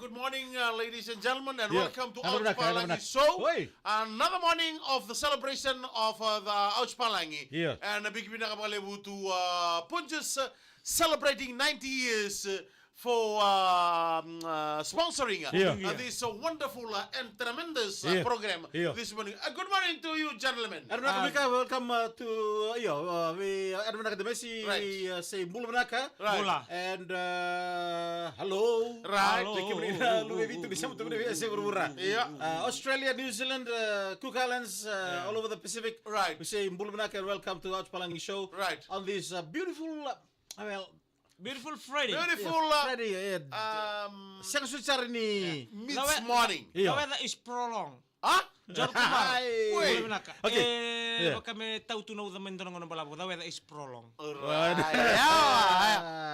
good morning, ladies and gentlemen, and Yeah. welcome to Ano Ouch na, kaya Palangi naman na. Show. Hoy! Another morning of the celebration of the Ouch Palangi. Yeah. And big pinakapakalibu to Punjus celebrating 90 years for sponsoring this wonderful and tremendous program this morning. Good morning to you, gentlemen. Welcome to we Armanaka Demesi say Bulamanaka. Right. And hello. Right. Australia, New Zealand, Cook Islands, all over the Pacific. Right. We say Bulamanaka and welcome to Ouch Palangi Show. Right. On this beautiful Beautiful Friday. Beautiful Friday. Siang sucar ini. mid morning. The weather is prolonged. Huh? Wait. Okay. Kami tahu tu na udaman doon ng balabo. The weather is prolonged.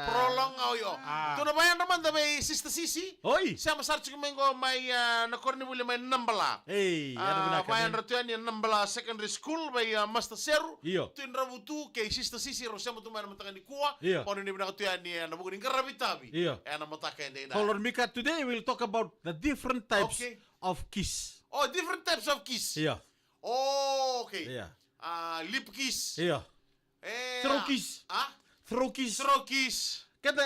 Prolong yo. Tu na bayan naman da may Sister Sisi. Oi. Siya masarch ko mengo may nakorni buli may nambala. Hey, bayan ratuan yung nambala secondary school may Master Seru. Iyo. Tu rabutu kay Sister Sisi ro siya mo tu may namatakan ni kuwa. Iyo. Pano ni binakatuan ni nabukunin karabitabi. Iyo. Namataka hindi na. Hold on, Mika. Today we'll talk about the different types of kiss. Oh, different types of kiss. Yeah. Oh, okay. Yeah. Lip kiss. Yeah. Throw kiss. Throw kiss. Throw kiss. Kada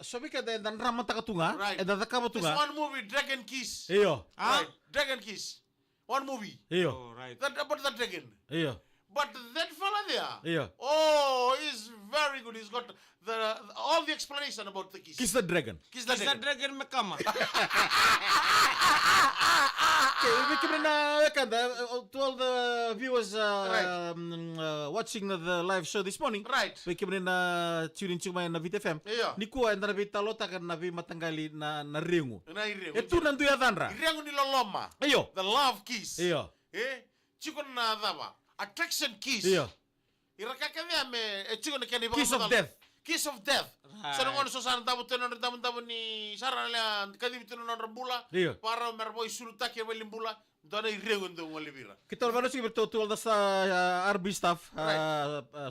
sabi kada dan ramata katunga. Right. Da This one movie, Dragon Kiss. Iyo. Right. Dragon Kiss. One movie. Iyo. Oh, right. That about the dragon. Iyo. But that fella there. Yeah. Oh, he's very good. He's got all the explanation about the kiss. Kiss the dragon. Kiss the Is that dragon. dragon makama? Okay, we can to all the viewers watching the live show this morning. Right. We can tune into my na VTFM. Yeah. Ni kuwa na vitalota kan na matanggali na ringu. Na iriang. Etu nandu ya dhanra. Iriang ni loloma. Iyo. The love kiss. Iyo. Chikon na daba. Attraction kiss. Iyo. Irakakavya me chikon na kani Kiss of death. Kiss of death. Right. Sa nung so sana tabo ni Sara nila kadibito na rambula. Iyo. Para merboy sulutake walimbula. Dona irengun do walibira. Kita baru sih to all the RB staff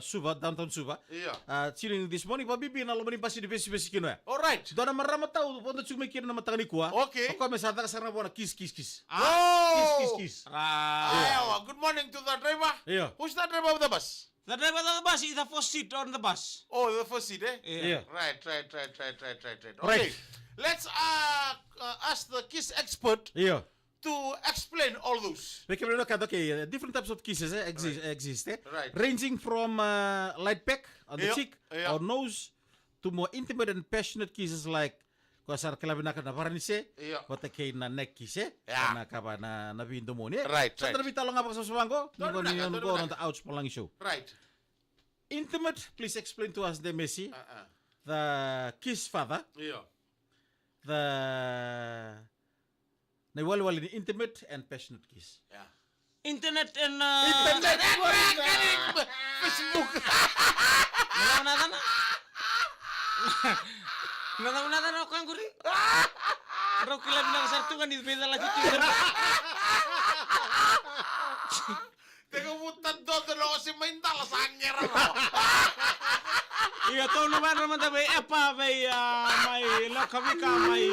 Suva downtown Suva. Iya. Tuning this morning pabibi na lomani pasi di besi kino ya. All right. Dona marama tahu pondo cuma kira nama tangani kuah. Okay. Aku mesata kesana bona kiss. Oh. Kiss. Ayaw, good morning to the driver. Yeah. Who's the driver of the bus? The driver of the bus is the first seat on the bus. Oh, the first seat, eh? Yeah. Right. Okay. Right. Let's ask the kiss expert Iya. to explain all those. We can look at different types of kisses exist. Right. Ranging from light peck on the Yeah. cheek Yeah. or nose to more intimate and passionate kisses like kuasar kelabi nak na paranise, Yeah. wata kay na neck kiss Yeah. na kaba na bindo mo ni. Right. Sa trabi talo nga pa sa suwango, Don't ni do go that. on the Ouch Palangi Show. Right. Intimate, please explain to us the Messi, the kiss father, Yeah. the wali ni intimate and passionate kiss. Yeah. Internet and Facebook. Nada na kan guri. Ro kila binang sartungan di beda lagi Twitter. Teka putan doon ako si Maindal sa anger ako. Iya tahu naman tabi apa may lokavika may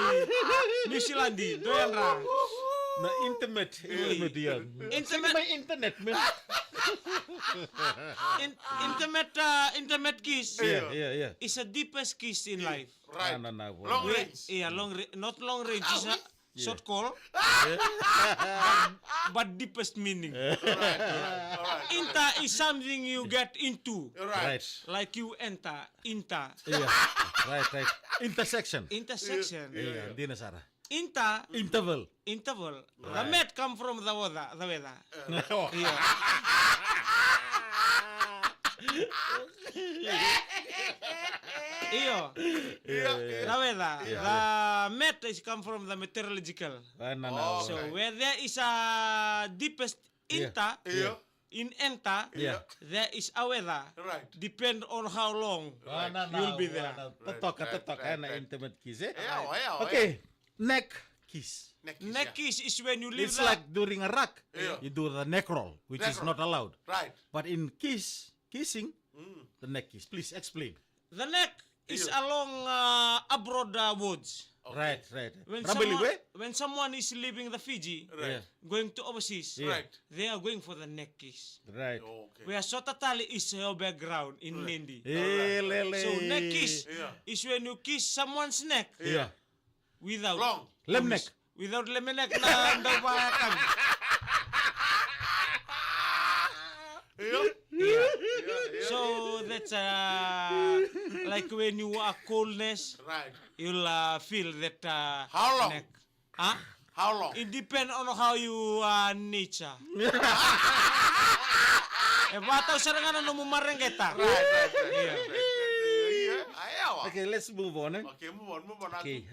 New Zealandi doyan ra. Na intimate yan. Intimate May internet man. intimate kiss Yeah. is the deepest kiss in life. Right. No. Long range. Yeah, not long range is a short call. But deepest meaning. Alright. Inta is something you get into. Right. Like you enter, inta. Yeah. Right. Intersection. Intersection. Yeah, di na Sara. Inta, Interval. interval. The met come from the weather. Yeah. Iyo. The weather. The met is come from the meteorological. So where there is a deepest inta, Yeah. in enta, Yeah. there is a weather. Right. Depend on how long you'll be there. Tetok na intimate kiss Ayaw. Okay, neck kiss. Neck kiss is when you leave It's the like during a rock, Yeah. you do the neck roll, which Neck is roll. not allowed. Right. But in kissing, the neck kiss. Please explain. The neck is Yeah. along abroad woods. Right, right. When Rambali someone, we? when someone is leaving the Fiji, Right. going to overseas, Right. they are going for the neck kiss. Right. Okay. Where Sotatali is your background in Nindi. Lele. So neck kiss Yeah. is when you kiss someone's neck Yeah. without Long. Lem neck. without lemenek na dawakan. Yeah. Yeah. Yeah. So that's like when you are coldness, Right. you'll feel that How long? neck. Huh? How long? It depends on how you nature. Bataw sarangan ano mo marengketa. Right. Yeah. Yeah. Ayaw. Okay, let's move on. Okay, move on. Okay,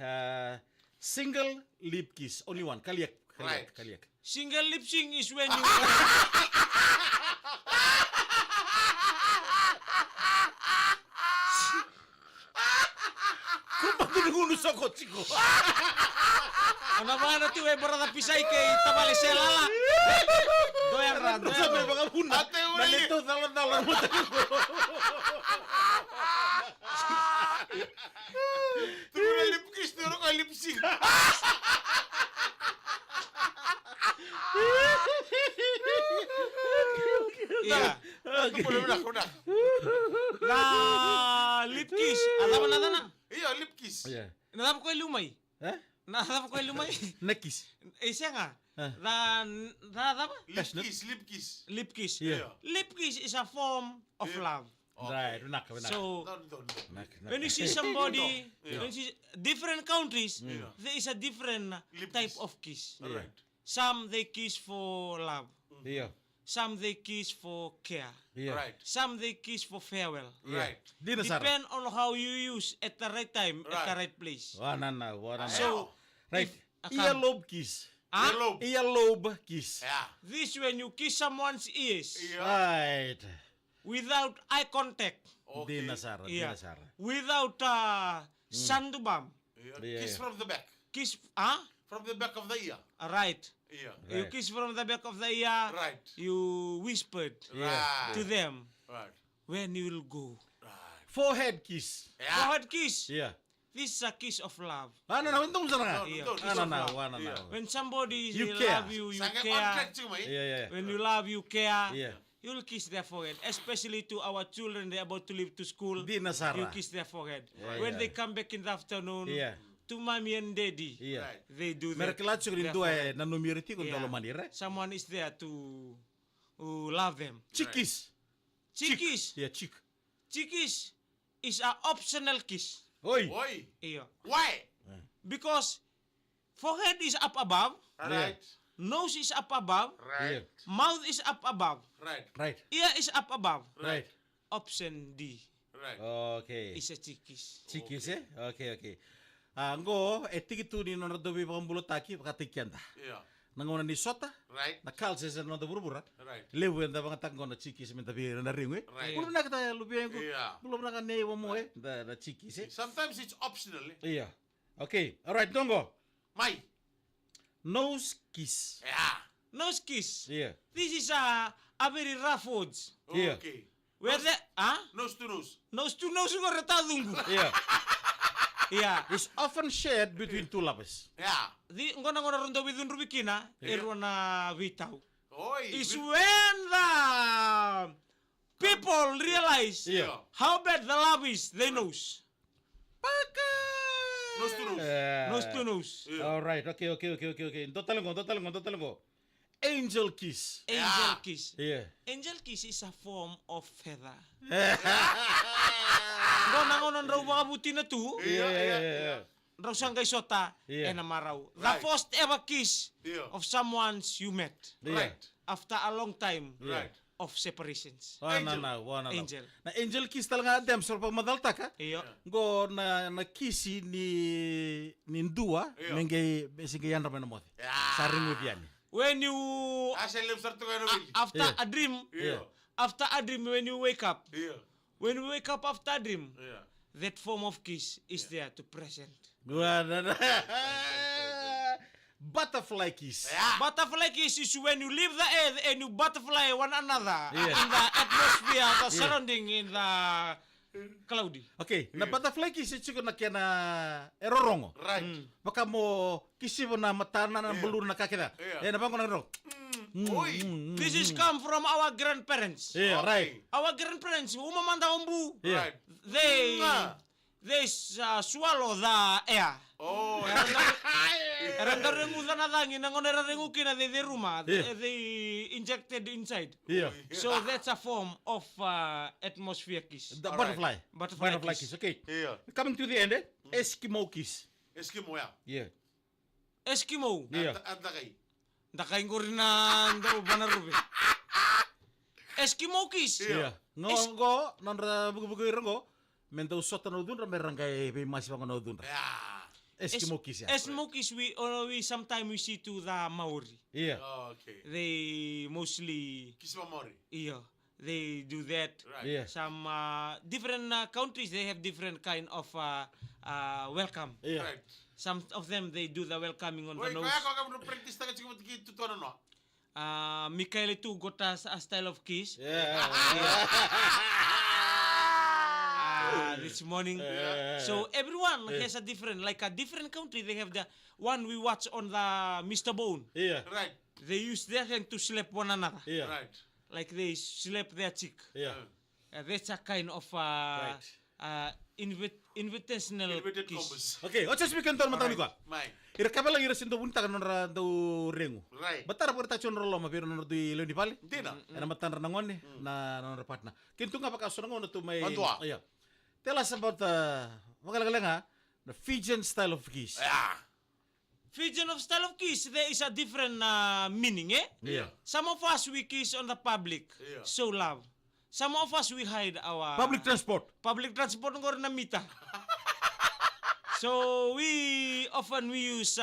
single lip kiss, only one. Kaliak. Right. Kaliak. Single lip sync is when you Kung pagdinigulo sa kotse ko. ano ba na tiwe barada pisay kay tabali selala. Doyan ra, Sabi doyan. mga huna. Ate, uli. Nalito, dalan mo tayo. Tuloy lip kiss, turo ka lip sync. Yeah. Kuda. Na lip kiss. Alam na na. Iya, lip kiss. Yeah. Nadam ko lumay. Huh? Nadam ko lumay. Nekis. Siya nga. Ah. Na ba? Lip kiss. Lip kiss. Yeah. Lip kiss is a form of Yeah. love. Right, nak. So No. when you see somebody, Yeah. when you see different countries, Yeah. there is a different Lip type kiss. of kiss. Right. Some they kiss for love. Iya. Some they kiss for care. Iya. Right. Some they kiss for farewell. Right. Di na sar. Depend on how you use at the right time, at the Right. right place. Wana na. So, Right. if- Iya lobe kiss. Ah, Yellow. Iya lobe kiss. Yeah. this when you kiss someone's ears Yeah. Right. without eye contact, Di Okay. na sar. Di yeah, na sar. without sandubam, Yeah. Yeah. Kiss from the back. kiss, From the back of the ear. right. Yeah. You Right. kiss from the back of the ear. Right. You whispered Right. to them Right. when you will go. Right. Forehead kiss. Yeah. Forward kiss. Iya. This is a kiss of love. Ano na, untung sana nga. No, Yeah. no, kiss Ano of na, love. wana na. Yeah. When somebody You love care. you, you Sangat care. contract cuma Iya, iya. When you love, you care. Yeah. You'll kiss their forehead, especially to our children. They're about to leave to school. Di na sara. You kiss their forehead. Yeah, When yeah. they come back in the afternoon, Yeah. to mommy and daddy, Iya. Right. they do that. Merkelat surin their dua forehead. na numiriti kung Yeah. tolo manire. Someone is there to love them. Chikis. Chikis. Iya, chik. Chikis is a optional kiss. Oi. Oi. Yeah. Why? Because forehead is up above, Right. nose is up above, Iya. Right. mouth is up above, Right. Right. ear is up above. Right. Option D Right. Okay. is a chikis. Chikis eh? Okay, okay. Ngo, etiki ni nona dobi pambulo taki pakatikyan ta. Yeah. Nangona ni sota, Right. na kalse sa nona burbura. Right. Lewu enda mga tango na chikis minta bira na ringwe. Right. Belum na kita lubiyan ko. Yeah. Belum na kanewa mo eh. Da chikis eh. Sometimes it's optional. Iya. Okay. Alright, dongo. Mai. Nose kiss. Yeah. Nose kiss. Iya. This is a very rough words. Yeah. Okay. Where the Nose to nose. nose to nose ko retadungu. Iya. Yeah. It's often shared between two lovers. Yeah. Di ngona rondo with rubikina erwana vitau. Oi. Is when the people realize Yeah. how bad the love is, they knows. Nose to nose. Nose to nose. Yeah. Alright, okay. Totalengo. Angel kiss. Angel Yeah. kiss. Iya. Angel kiss is a form of feather. Ngonon raw mga buti na tu, Yeah. raw sang kay sota, Yeah. namaraw. The Right. first ever kiss Yeah. of someone you met Right. after a long time Right. of separations. Wana Angel. na. Angel. Na angel kiss talaga dem so pag madalta ka. Iyo. Go na kisi ni ndua Yeah. mengay sige yan ramen mo. Yeah. Saring mo yan. When you Asal lem sartu kan wil. after Yeah. a dream, Yeah. after a dream when you wake up, Yeah. when you wake up after a dream, Yeah. that form of kiss is there to present. Wana na. Butterfly kiss. Yeah. Butterfly kiss is when you leave the earth and you butterfly one another Yeah. in the atmosphere, the surrounding in the cloudy. Okay, na butterfly kiss chiko na kena erorongo. Right. Baka mo kisi mo na matana na bulur na kakita. Yeah. Na bango na ro. Oi. This is come from our grandparents. Yeah, right. Our grandparents, umamanda umbu, Yeah. Right. they swallow the air. Oh. Erangare mudana dangi nangonera rengukina de ruma. Yeah. They injected inside. Yeah. So that's a form of atmosphere kiss. The Alright. butterfly kiss. Okay. Yeah. Coming to the end, Eskimo kiss. Eskimo ya. Yeah. Eskimo. Yeah. Anta kay. Ndakain ko rin na daw banarube. Eskimo kiss. Yeah. Ngo nandra bugu rongo. Menda usota no dun merang kay be masih bango no dun. Yeah. Eskimo kiss ya. Eskimo kiss we sometimes we see to the Maori. Yeah. Oh, okay. They mostly Kismamori. they do that. Right. Yeah. Some different countries they have different kind of welcome. Yeah. Right. Some of them they do the welcoming on Wait, the nose. kaya ko kamu practice ta kasi kung tutuan no. Mikael too got a style of kiss. Yeah. This morning. So everyone has a different, like a different country. They have the one we watch on the Mr. Bone. Yeah. Right. They use their hand to slap one another. Yeah. Right. Like they slap their cheek. Yeah. That's a kind of invitational Inverted kiss. commas. Okay, ocha speaking to matang ko. Mai. Ira kabela ira sinto bunta kan nora do rengu. Right. Batar por ta chon rolo ma pero nor di lendi pali. Dina. Ana matan rangon na nor patna. Kintu nga baka sonangon to may Mantua. Yeah. Tell us about magalang the Fijian style of kiss. Yeah. Fijian of style of kiss, there is a different meaning, eh? Yeah. Some of us we kiss on the public, Yeah. show love. Some of us we hide our Public transport. public transport ngor na mita. So we often use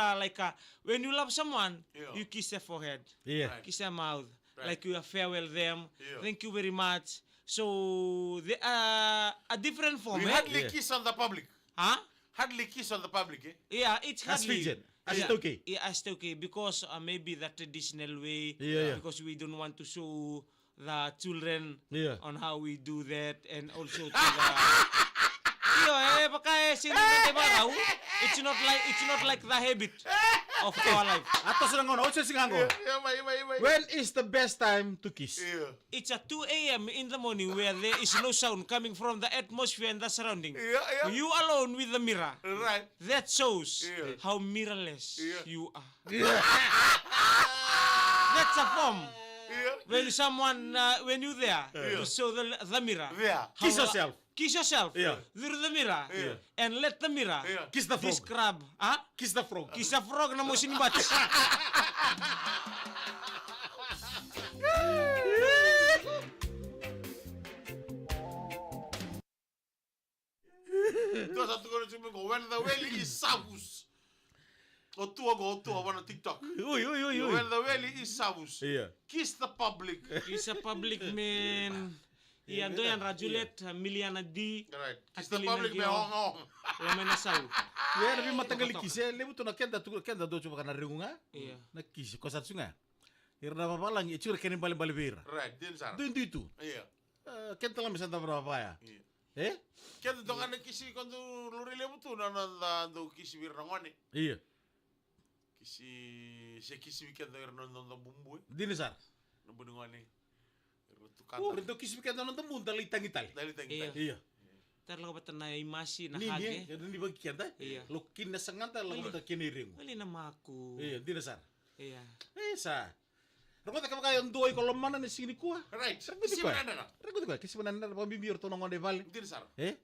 when you love someone, Yeah. you kiss their forehead, Yeah. Right. kiss their mouth, Right. like you farewell them. Yeah. Thank you very much. So they are a different form. We Eh? hardly Yeah. kiss on the public. Huh? Hardly kiss on the public, eh? Yeah, it's As hardly. Fijian. As Yeah. it okay. Yeah, as okay, because maybe the traditional way. Yeah, yeah. Because we don't want to show the children Yeah. on how we do that, and also to the. It's not like the habit of our life. Ato sonangon ocha singango. Yeah, mai. When is the best time to kiss? Yeah. It's at 2 a.m. in the morning where there is no sound coming from the atmosphere and the surrounding. Yeah. You alone with the mirror. Right. That shows Yeah. how mirrorless Yeah. you are. Yeah. That's a form. Yeah. When you there to show the mirror. There. Kiss yourself. Kiss yourself Yeah. through the mirror Yeah. and let the mirror Yeah. Kiss the frog. describe. Kiss the frog. Kiss the frog na mo sinibat. Tua satu kono cuma go when the whale is savus. O tua wana TikTok. Ui. When the whale is savus. Yeah. Kiss the public. Kiss a public man. Iyan do yan rajulet miliana di. Right. Kiss the Actually, public me nagyo. hong. Wame na saw. Yeah, nabi matanggal kiss. Lebu to na kenda do chupa kana rengunga. Iya. Na kiss ko sa sunga. Irna papalang ichur kenin bali bira. Right. Din sar. Do itu. Iya. Kenta lang santa berapa ya? Iya. Eh? Kaya dongan na kisi kondo luri lebu tu na do kisi bir nangone. Iya. Kisi weekend na irnon no bumbu. Dinisar. No bunungone. Oh, rinto kiss kenda non tembun tali tangital. Dali tang. Iya. Iya. Tarlaga ba tanay masi na Ni hage? ya, di bagi kenda. Iya. Lo kinna sanganta lang ta kini rengu. Wali na maku. Iya, dinisar. Iya. Esa. Rako ta kayo ndoy ko lomana ni sini kuah. Right. Kisi Kisi kuah. mana na. Rako ta kisi manana pa bibir to nongon de vale. Din sar. Eh?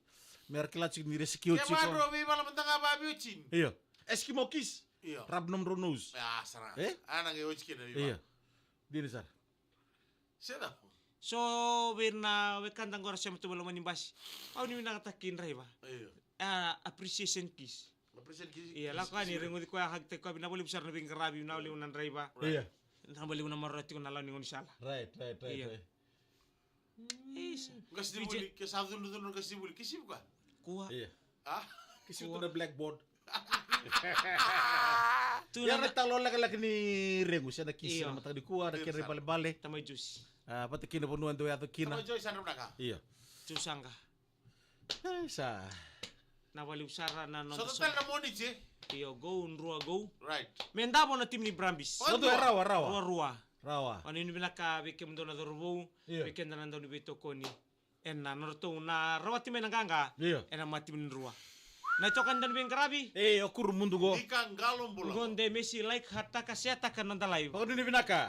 Mer kilachik ni resikio Kaya chiko. madro bi malam tang apa biucin. Iya. Eskimo kiss. Iya. Rabnom ronos. Ya sara. Eh? Anang e ochkin na Iya. biba. Dinisar. Seda. So, we kantang ko rasya matubalo manimbas. Pao ni nakatakin ray ba? Iya. Appreciation kiss. Present kisi. Iya, lah kan ni rengo di ko hagte ko binabuli besar na bing karabi na uli unan ray ba? Iya. Nabali una marati ko nalaw ni ngon sala. Right. Iya. Is. Kasi dibuli, kasi dulu kasi dibuli. Kisi buka. Kuha. Iya. Ah? Kisi to na blackboard. Tu Ya na retalo laki ni rengu siya na kiss Iya. na matang di kuah, na Iya, kiri sar. bale. tamay juice. Pati kina punuan do yato kina. Sama Joy sana naka. Iya. Jusanga. Sa. Na wali usara na no. So total na mo ni je. Iyo go unrua go. Right. Mendamo na tim ni Brambis. Oh, Satu rawa. Rua. Rawa. Ano ini binaka bikin mendona dorbo. Iya. Bikin na nando ni beto koni. Ena norto na rawati menanganga. Iya. Ena mati menrua. Na cokan dan ben karabi. Okur mundu go. Ikan galon bola. Gonde Messi like hatta kasyata kan nanda live. Pagod ni binaka.